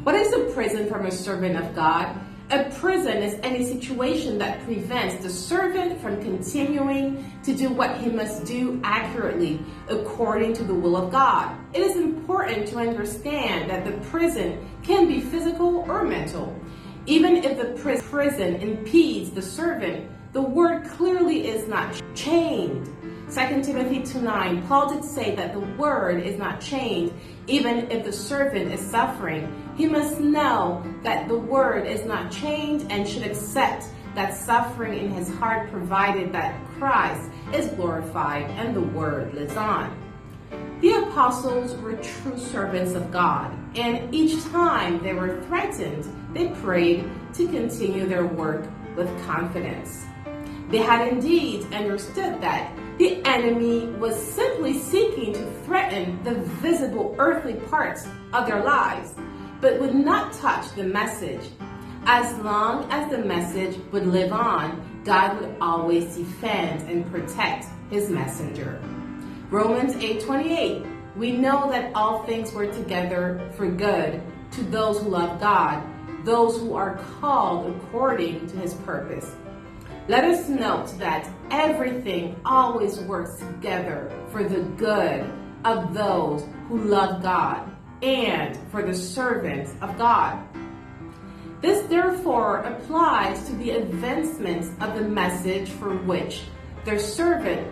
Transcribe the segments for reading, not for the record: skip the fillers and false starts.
What is a prison from a servant of God? A prison is any situation that prevents the servant from continuing to do what he must do accurately according to the will of God. It is important to understand that the prison can be physical or mental. Even if the prison impedes the servant, the word clearly is not chained. 2 Timothy 2:9, Paul did say that the word is not chained. Even if the servant is suffering, he must know that the word is not chained and should accept that suffering in his heart, provided that Christ is glorified and the word lives on. The apostles were true servants of God, and each time they were threatened, they prayed to continue their work with confidence. They had indeed understood that the enemy was simply seeking to threaten the visible earthly parts of their lives, but would not touch the message. As long as the message would live on, God would always defend and protect his messenger. Romans 8:28, we know that all things work together for good to those who love God, those who are called according to his purpose. Let us note that everything always works together for the good of those who love God and for the servants of God. This therefore applies to the advancement of the message for which the servant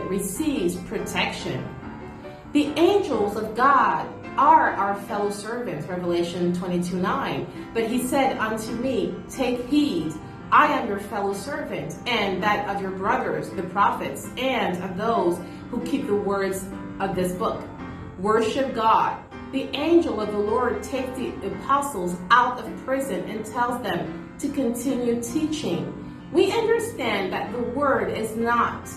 receives protection. The angels of God are our fellow servants, Revelation 22:9. But he said unto me, take heed, I am your fellow servant, and that of your brothers, the prophets, and of those who keep the words of this book. Worship God. The angel of the Lord takes the apostles out of prison and tells them to continue teaching. We understand that the word is not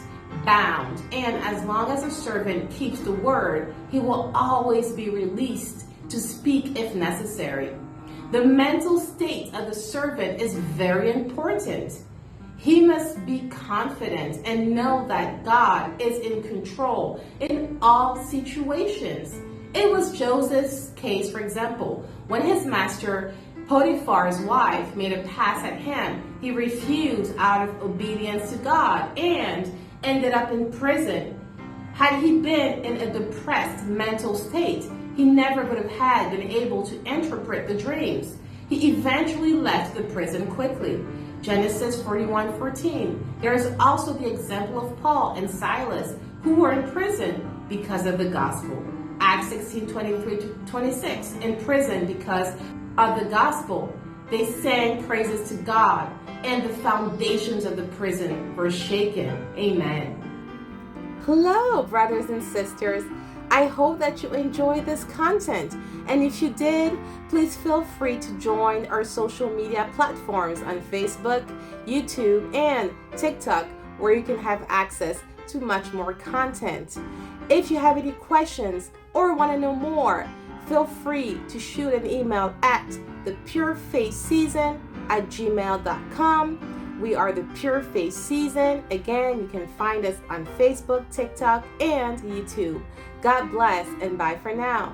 bound, and as long as a servant keeps the word, he will always be released to speak if necessary. The mental state of the servant is very important. He must be confident and know that God is in control in all situations. It was Joseph's case, for example, when his master Potiphar's wife made a pass at him. He refused out of obedience to God and ended up in prison. Had he been in a depressed mental state, he never would have been able to interpret the dreams. He eventually left the prison quickly. Genesis 41:14. There is also the example of Paul and Silas, who were in prison because of the gospel. Acts 16:23-26. In prison because of the gospel, they sang praises to God, and the foundations of the prison were shaken. Amen. Hello, brothers and sisters. I hope that you enjoyed this content. And if you did, please feel free to join our social media platforms on Facebook, YouTube, and TikTok, where you can have access to much more content. If you have any questions or want to know more, feel free to shoot an email at thepurefaithseason@gmail.com. We are the Pure Faith Season. Again, you can find us on Facebook, TikTok, and YouTube. God bless, and bye for now.